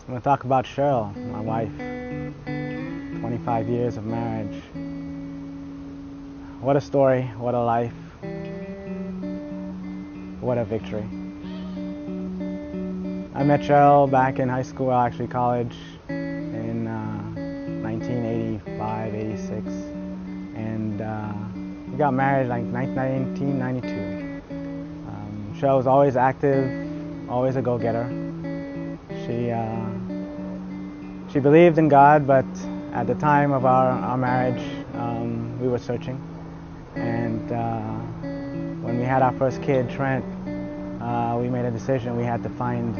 I'm going to talk about Cheryl, my wife. 25 years of marriage. What a story, what a life, what a victory. I met Cheryl back in high school, actually college, in 1985, 86, and we got married like 1992. Cheryl was always active, always a go-getter. She believed in God, but at the time of our marriage, we were searching. And when we had our first kid, Trent, we made a decision. We had to find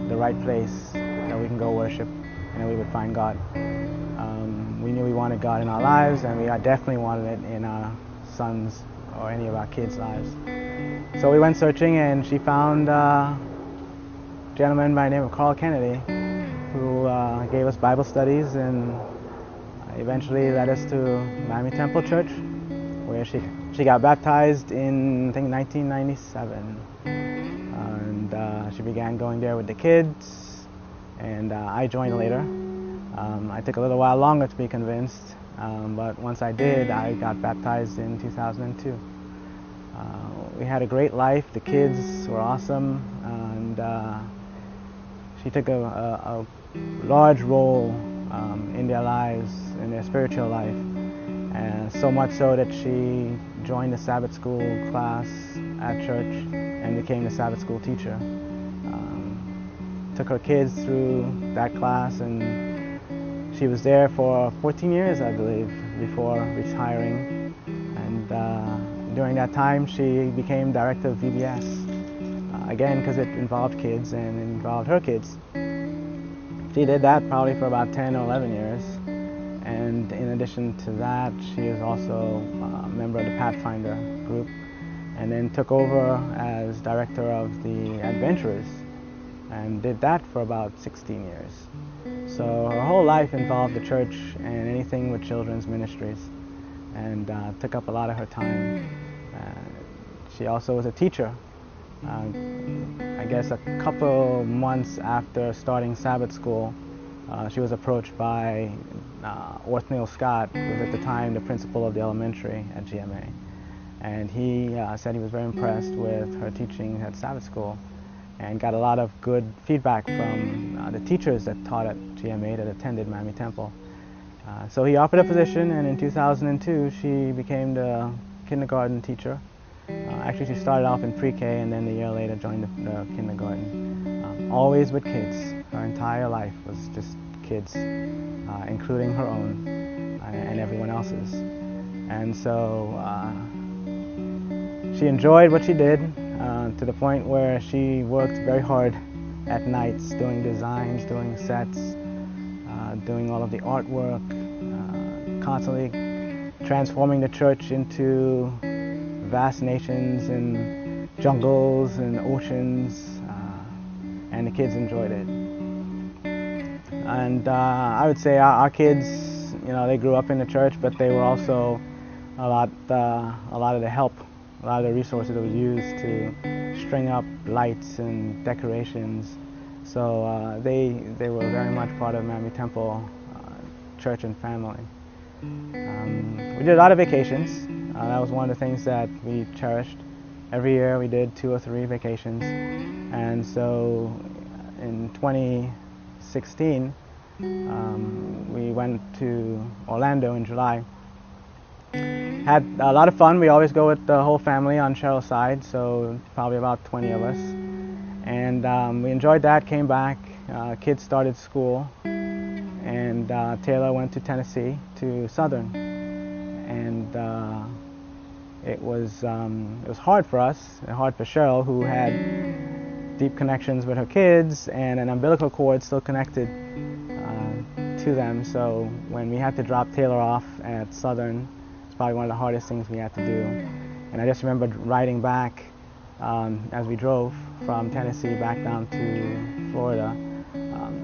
the right place that we can go worship and that we would find God. We knew we wanted God in our lives, and we definitely wanted it in our sons or any of our kids' lives. So we went searching, and she found a gentleman by the name of Carl Kennedy, who gave us Bible studies and eventually led us to Miami Temple Church, where she got baptized in, I think, 1997. And she began going there with the kids, and I joined later. I took a little while longer to be convinced, but once I did, I got baptized in 2002. We had a great life. The kids were awesome, and she took a large role in their lives, in their spiritual life, and so much so that she joined the Sabbath school class at church and became the Sabbath school teacher. Took her kids through that class, and she was there for 14 years, I believe, before retiring. And during that time, she became director of VBS, again, because it involved kids and it involved her kids. She did that probably for about 10 or 11 years. And in addition to that, she is also a member of the Pathfinder group, and then took over as director of the Adventurers, and did that for about 16 years. So her whole life involved the church and anything with children's ministries, and took up a lot of her time. She also was a teacher. I guess a couple months after starting Sabbath school, she was approached by Othniel Scott, who was at the time the principal of the elementary at GMA. And he said he was very impressed with her teaching at Sabbath school, and got a lot of good feedback from the teachers that taught at GMA that attended Miami Temple. So he offered a position, and in 2002 she became the kindergarten teacher. Actually, she started off in pre-K, and then a year later joined the kindergarten. Always with kids. Her entire life was just kids, including her own and everyone else's. And so she enjoyed what she did, to the point where she worked very hard at nights doing designs, doing sets, doing all of the artwork, constantly transforming the church into vast nations and jungles and oceans, and the kids enjoyed it. And I would say our kids, you know, they grew up in the church, but they were also a lot of the help, a lot of the resources that was used to string up lights and decorations. So they were very much part of Miami Temple church and family. We did a lot of vacations. That was one of the things that we cherished. Every year we did 2 or 3 vacations. And so in 2016, we went to Orlando in July. Had a lot of fun. We always go with the whole family on Cheryl's side, so probably about 20 of us. And we enjoyed that, came back, kids started school, and Taylor went to Tennessee, to Southern. And it was hard for us, and hard for Cheryl, who had deep connections with her kids and an umbilical cord still connected to them. So when we had to drop Taylor off at Southern, it's probably one of the hardest things we had to do. And I just remember riding back as we drove from Tennessee back down to Florida.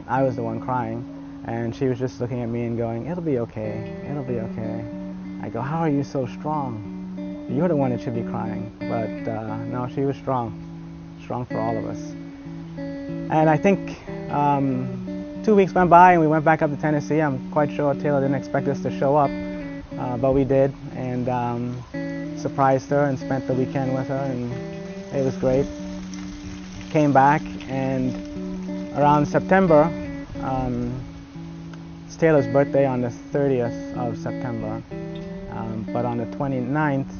I was the one crying, and she was just looking at me and going, "It'll be okay, it'll be okay." I go, "How are you so strong? You're the one that should be crying." But no, she was strong for all of us. And I think 2 weeks went by and we went back up to Tennessee. I'm quite sure Taylor didn't expect us to show up, but we did, and surprised her and spent the weekend with her, and it was great. Came back, and around September, it's Taylor's birthday on the 30th of September, but on the 29th,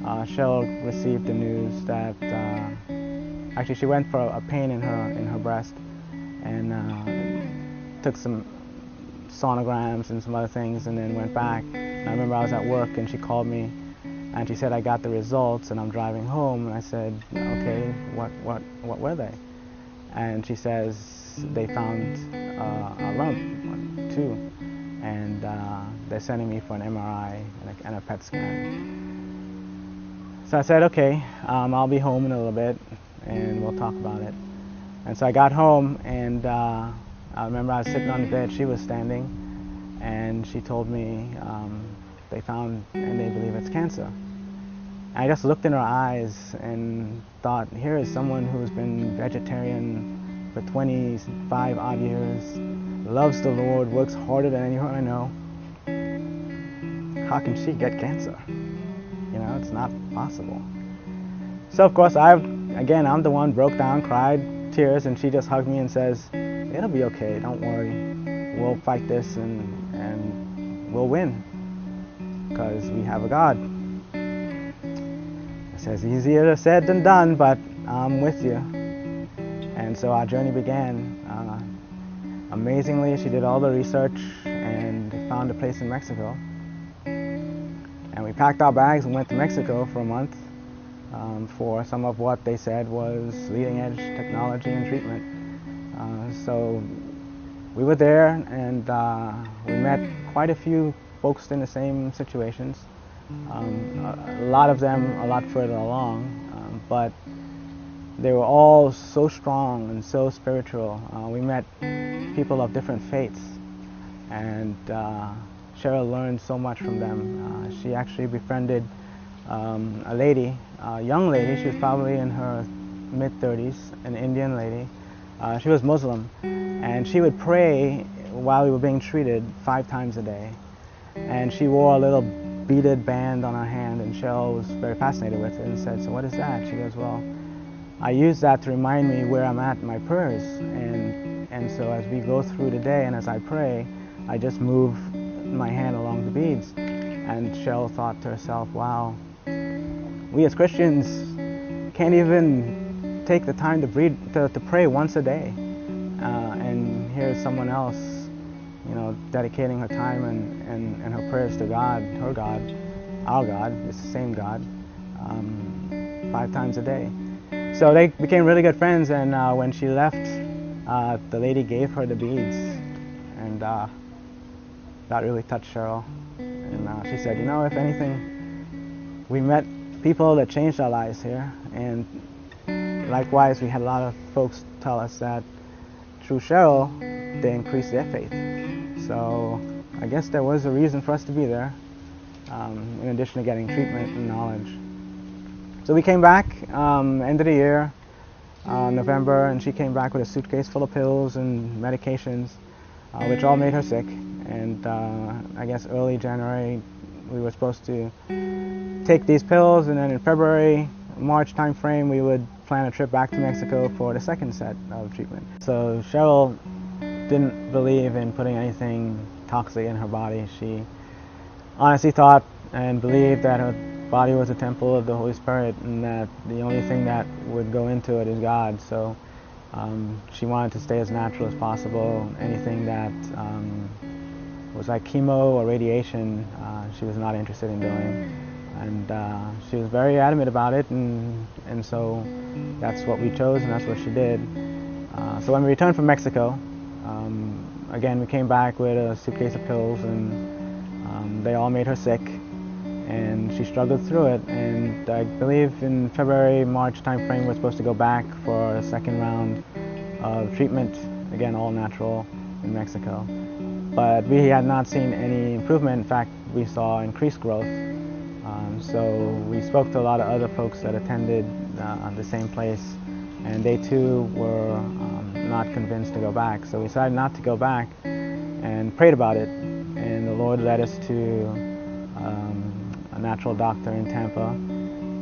Cheryl received the news that actually she went for a pain in her breast, and took some sonograms and some other things, and then went back. And I remember I was at work and she called me and she said, I got the results and I'm driving home. And I said, okay, what were they? And she says they found a lump, too, and they're sending me for an MRI and a PET scan. So I said, okay, I'll be home in a little bit and we'll talk about it. And so I got home, and I remember I was sitting on the bed, she was standing, and she told me they found and they believe it's cancer. And I just looked in her eyes and thought, here is someone who's been vegetarian for 25 odd years, loves the Lord, works harder than anyone I know. How can she get cancer? You know, it's not possible. So of course I'm the one broke down, cried tears, and she just hugged me and says, it'll be okay, don't worry, we'll fight this and we'll win, because we have a God. It says easier said than done, but I'm with you. And so our journey began. Amazingly, she did all the research and found a place in Mexico. And we packed our bags and went to Mexico for a month for some of what they said was leading edge technology and treatment. So we were there, and we met quite a few folks in the same situations. A lot of them a lot further along, but they were all so strong and so spiritual. We met people of different faiths, and Cheryl learned so much from them. She actually befriended a lady, a young lady. She was probably in her mid-30s, an Indian lady. She was Muslim, and she would pray while we were being treated 5 times a day. And she wore a little beaded band on her hand, and Cheryl was very fascinated with it and said, so what is that? She goes, well, I use that to remind me where I'm at in my prayers. And so as we go through the day and as I pray, I just move my hand along the beads. And Cheryl thought to herself, wow, we as Christians can't even take the time to pray once a day. And here's someone else, you know, dedicating her time and her prayers to God, her God, our God, it's the same God, 5 times a day. So they became really good friends, and when she left, the lady gave her the beads, and that really touched Cheryl. And she said, you know, if anything, we met people that changed our lives here, and likewise we had a lot of folks tell us that through Cheryl, they increased their faith. So I guess there was a reason for us to be there, in addition to getting treatment and knowledge. So we came back, end of the year, November, and she came back with a suitcase full of pills and medications, which all made her sick. And I guess early January, we were supposed to take these pills, and then in February, March time frame, we would plan a trip back to Mexico for the second set of treatment. So Cheryl didn't believe in putting anything toxic in her body. She honestly thought and believed that her body was a temple of the Holy Spirit, and that the only thing that would go into it is God. So she wanted to stay as natural as possible. Anything that was like chemo or radiation, she was not interested in doing. And she was very adamant about it, and so that's what we chose, and that's what she did. So when we returned from Mexico, again, we came back with a suitcase of pills, and they all made her sick, and she struggled through it. And I believe in February, March time frame, we're supposed to go back for a second round of treatment, again, all natural in Mexico. But we had not seen any improvement. In fact, we saw increased growth. So we spoke to a lot of other folks that attended the same place, and they too were not convinced to go back. So we decided not to go back and prayed about it, and the Lord led us to a natural doctor in Tampa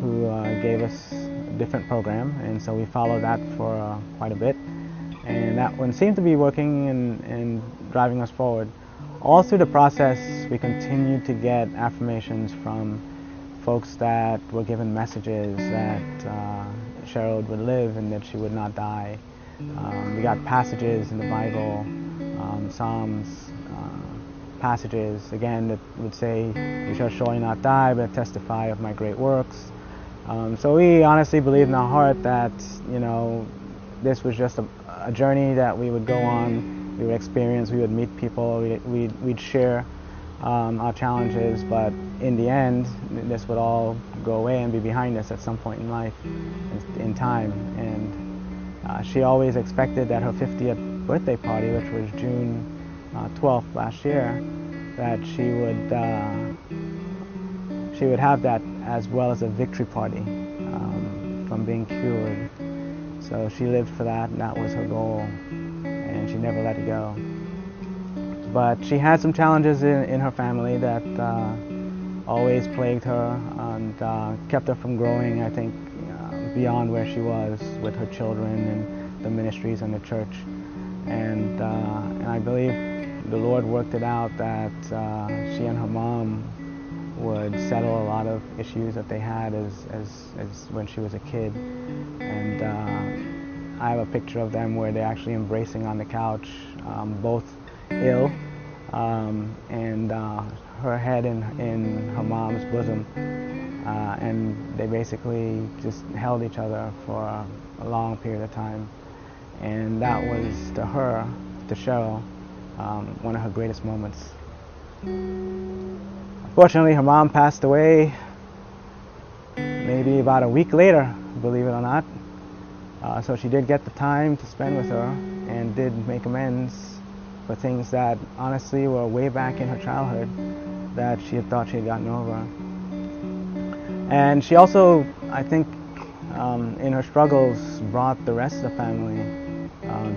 who gave us a different program, and so we followed that for quite a bit, and that one seemed to be working and driving us forward. All through the process, we continued to get affirmations from folks that were given messages that Cheryl would live and that she would not die. We got passages in the Bible, Psalms, passages, again, that would say, "You shall surely not die, but testify of my great works." So we honestly believed in our heart that, this was just a journey that we would go on. We would experience, we would meet people, we'd share our challenges, but in the end, this would all go away and be behind us at some point in life, in time. And she always expected that her 50th birthday party, which was June 12th last year, that she would have that as well as a victory party from being cured. So she lived for that, and that was her goal, and she never let it go. But she had some challenges in her family that always plagued her and kept her from growing, I think, beyond where she was with her children and the ministries and the church. And I believe the Lord worked it out that she and her mom would settle a lot of issues that they had as when she was a kid. And I have a picture of them where they're actually embracing on the couch, both ill, and her head in her mom's bosom, and they basically just held each other for a long period of time. And that was, to her, to Cheryl, one of her greatest moments. Unfortunately, her mom passed away maybe about a week later, believe it or not. So she did get the time to spend with her and did make amends for things that honestly were way back in her childhood that she had thought she had gotten over. And she also, I think, in her struggles, brought the rest of the family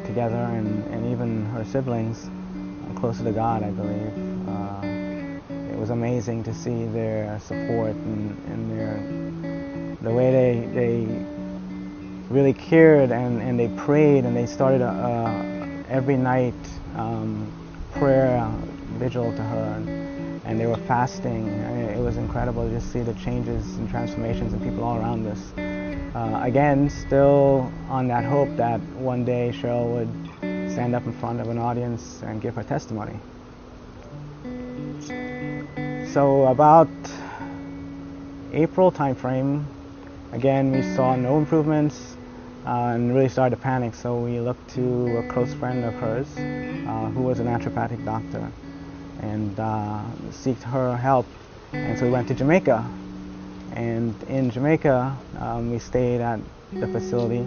together, and even her siblings closer to God, I believe. It was amazing to see their support and the way they really cared, and they prayed, and they started every night prayer vigil to her, and they were fasting. It was incredible to just see the changes and transformations in people all around us. Again, still on that hope that one day Cheryl would stand up in front of an audience and give her testimony. So about April timeframe, again, we saw no improvements and really started to panic. So we looked to a close friend of hers who was a naturopathic doctor and sought her help. And so we went to Jamaica. And in Jamaica, we stayed at the facility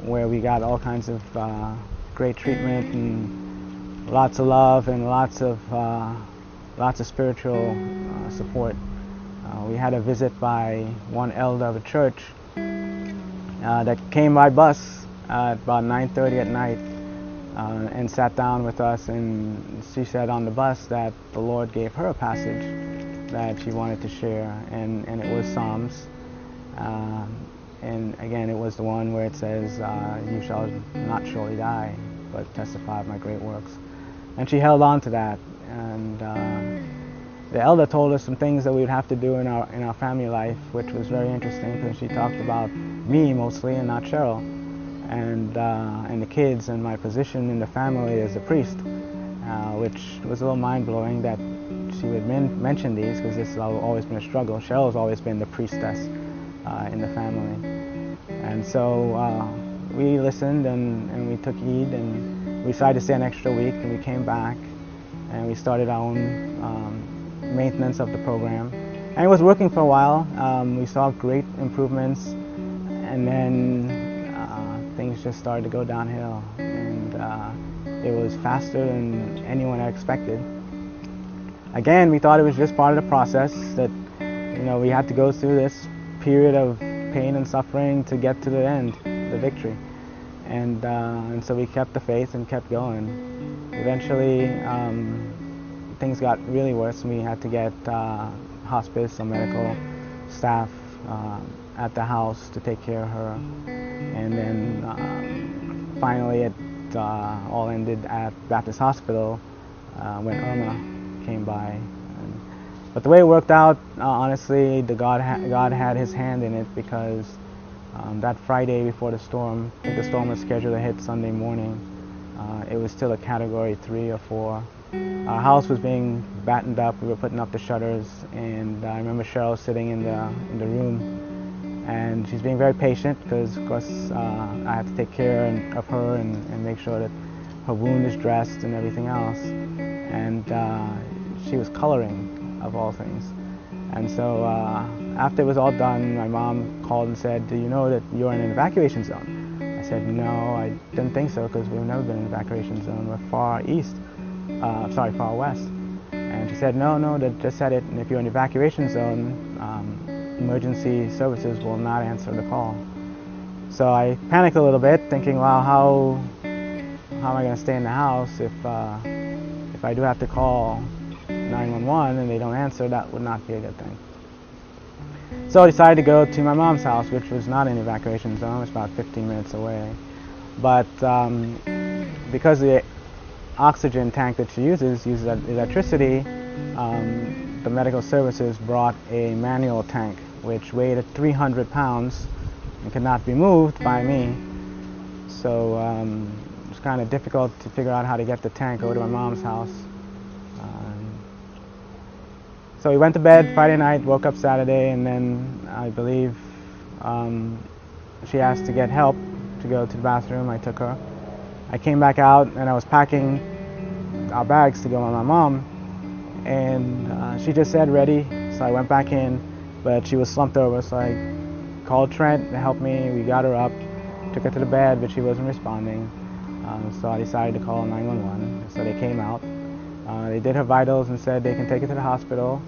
where we got all kinds of great treatment and lots of love and lots of spiritual support. We had a visit by one elder of a church that came by bus at about 9:30 at night and sat down with us, and she said on the bus that the Lord gave her a passage that she wanted to share, and it was Psalms. And again, it was the one where it says, "You shall not surely die, but testify of my great works." And she held on to that, and the elder told us some things that we would have to do in our family life, which was very interesting because she talked about me mostly and not Cheryl, and the kids and my position in the family as a priest, which was a little mind-blowing that she would mention these, because this has always been a struggle. Cheryl's always been the priestess in the family. And so we listened and we took heed, and we decided to stay an extra week, and we came back and we started our own maintenance of the program. And it was working for a while. We saw great improvements, and then things just started to go downhill, and it was faster than anyone had expected. Again, we thought it was just part of the process, that we had to go through this period of pain and suffering to get to the end. the victory. And so we kept the faith and kept going. Eventually, things got really worse. We had to get hospice or medical staff at the house to take care of her. And then finally it all ended at Baptist Hospital when Irma came by. But the way it worked out, honestly, God had His hand in it, because that Friday before the storm, I think the storm was scheduled to hit Sunday morning. It was still a Category 3 or 4. Our house was being battened up. We were putting up the shutters, and I remember Cheryl sitting in the room, and she's being very patient because, of course, I had to take care of her and make sure that her wound is dressed and everything else. And she was coloring, of all things. And so after it was all done, my mom called and said, "Do you know that you're in an evacuation zone?" I said, "No, I didn't think so, because we've never been in an evacuation zone. We're far west." And she said, no, they just said it, and if you're in an evacuation zone, emergency services will not answer the call. So I panicked a little bit, thinking, well, how am I going to stay in the house if I do have to call 911 and they don't answer? That would not be a good thing. So I decided to go to my mom's house, which was not an evacuation zone. It was about 15 minutes away. But because the oxygen tank that she uses electricity, the medical services brought a manual tank, which weighed at 300 pounds and could not be moved by me. So it was kind of difficult to figure out how to get the tank over to my mom's house. So we went to bed Friday night, woke up Saturday, and then I believe she asked to get help to go to the bathroom. I took her. I came back out and I was packing our bags to go with my mom, and she just said ready, so I went back in, but she was slumped over, so I called Trent to help me. We got her up, took her to the bed, but she wasn't responding, so I decided to call 911. So they came out. They did her vitals and said they can take her to the hospital.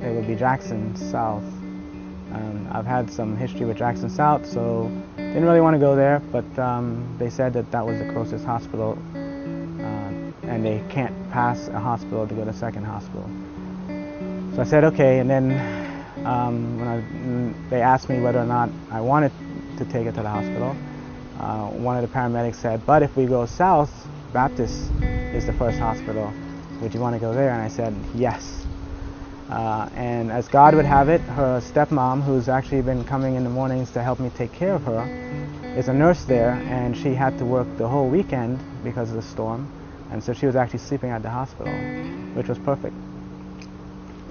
It would be Jackson South. I've had some history with Jackson South, so didn't really want to go there, but they said that was the closest hospital, and they can't pass a hospital to go to the second hospital. So I said okay, and then when they asked me whether or not I wanted to take her to the hospital, one of the paramedics said, but if we go south, Baptist is the first hospital. Would you want to go there? And I said yes. And as God would have it, her stepmom, who's actually been coming in the mornings to help me take care of her, is a nurse there, and she had to work the whole weekend because of the storm, and so she was actually sleeping at the hospital, which was perfect.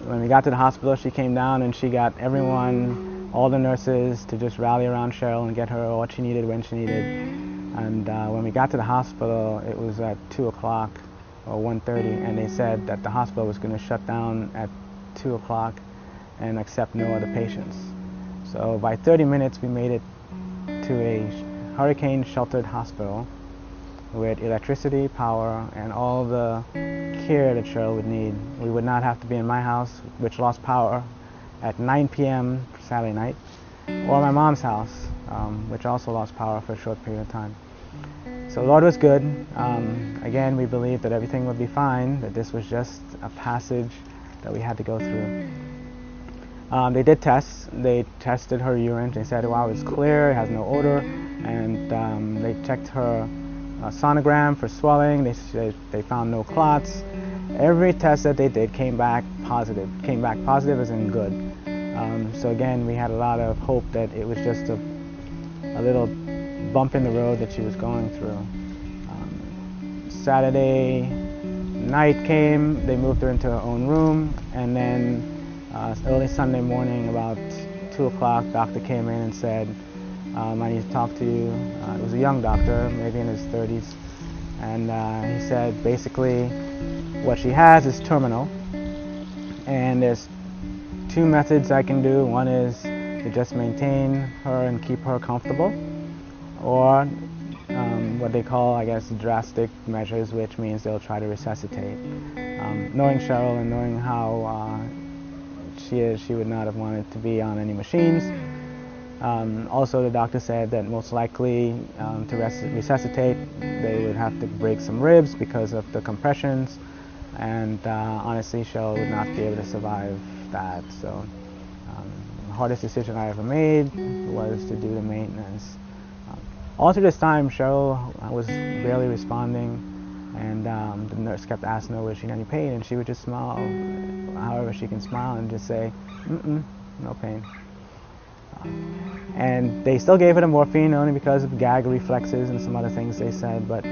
When we got to the hospital, she came down and she got everyone, all the nurses, to just rally around Cheryl and get her what she needed when she needed. And when we got to the hospital, it was at 2 o'clock or 1:30, and they said that the hospital was going to shut down at 2 o'clock and accept no other patients. So by 30 minutes we made it to a hurricane sheltered hospital with electricity, power, and all the care that Cheryl would need. We would not have to be in my house, which lost power at 9 p.m. Saturday night, or my mom's house, which also lost power for a short period of time. So the Lord was good. Again, we believed that everything would be fine, that this was just a passage that we had to go through. They did tests. They tested her urine. They said, wow, it's clear, it has no odor. And they checked her sonogram for swelling. They found no clots. Every test that they did came back positive. Came back positive as in good. So again, we had a lot of hope that it was just a little bump in the road that she was going through. Saturday night came, they moved her into her own room, and then early Sunday morning, about 2 o'clock, doctor came in and said, I need to talk to you. It was a young doctor, maybe in his 30s, and he said basically what she has is terminal, and there's two methods I can do. One is to just maintain her and keep her comfortable, or what they call, I guess, drastic measures, which means they'll try to resuscitate. Knowing Cheryl and knowing how she is, she would not have wanted to be on any machines. Also, the doctor said that most likely to resuscitate, they would have to break some ribs because of the compressions, and honestly, Cheryl would not be able to survive that. So the hardest decision I ever made was to do the maintenance. All through this time, Cheryl was barely responding, and the nurse kept asking her, was she in any pain, and she would just smile, however she can smile, and just say, no pain. And they still gave her the morphine only because of gag reflexes and some other things they said, but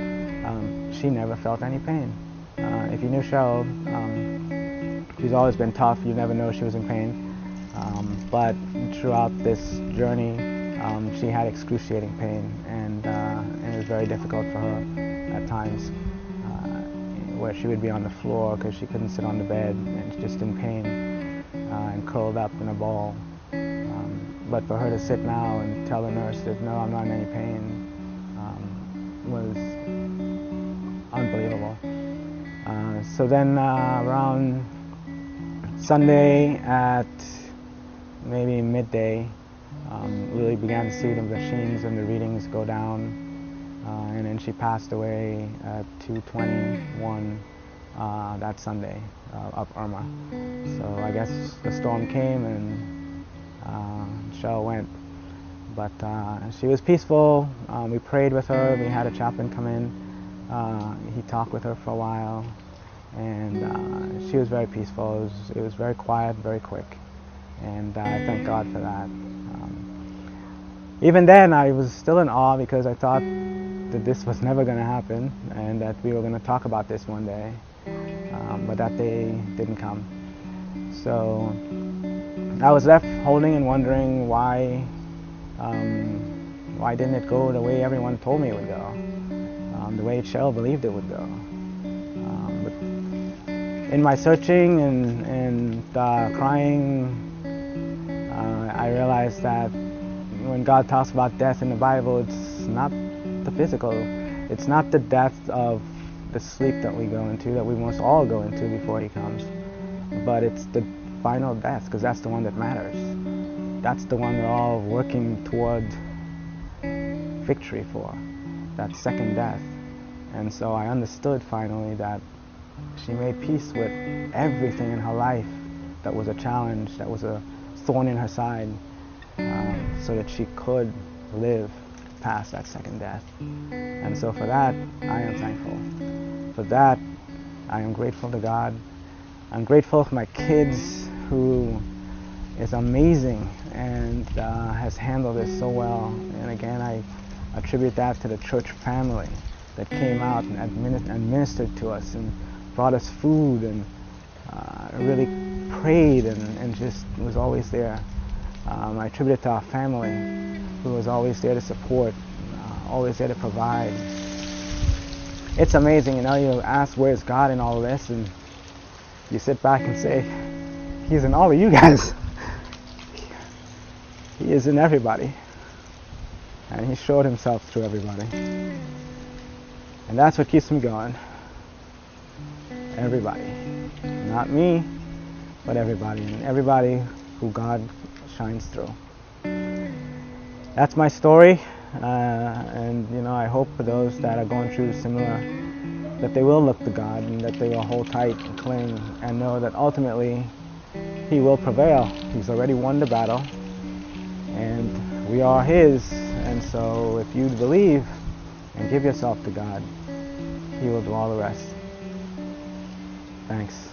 she never felt any pain. If you knew Cheryl, she's always been tough. You never know she was in pain. But throughout this journey, she had excruciating pain, and it was very difficult for her at times, where she would be on the floor because she couldn't sit on the bed and just in pain and curled up in a ball. But for her to sit now and tell the nurse that no, I'm not in any pain, was unbelievable. So then around Sunday at maybe midday, really began to see the machines and the readings go down, and then she passed away at 2:21 that Sunday up Irma. So I guess the storm came and Cheryl went, but she was peaceful. We prayed with her. We had a chaplain come in. He talked with her for a while, and she was very peaceful. It was very quiet, very quick, and I thank God for that. Even then, I was still in awe because I thought that this was never going to happen and that we were going to talk about this one day, but that day didn't come. So I was left holding and wondering why didn't it go the way everyone told me it would go, the way Cheryl believed it would go. But in my searching and crying, I realized that when God talks about death in the Bible, it's not the physical. It's not the death of the sleep that we go into, that we must all go into before He comes, but it's the final death, because that's the one that matters. That's the one we're all working toward victory for, that second death. And so I understood finally that she made peace with everything in her life that was a challenge, that was a thorn in her side, so that she could live past that second death. And so for that, I am thankful. For that, I am grateful to God. I'm grateful for my kids, who is amazing and has handled this so well. And again, I attribute that to the church family that came out and ministered to us and brought us food and really prayed and just was always there. I attribute it to our family, who was always there to support, always there to provide. It's amazing, you ask where's God in all this, and you sit back and say, He's in all of you guys. He is in everybody. And He showed Himself through everybody. And that's what keeps me going. Everybody. Not me, but everybody. And everybody who God shines through. That's my story. And I hope for those that are going through similar, that they will look to God and that they will hold tight and cling and know that ultimately He will prevail. He's already won the battle, and we are His. And so if you believe and give yourself to God, He will do all the rest. Thanks.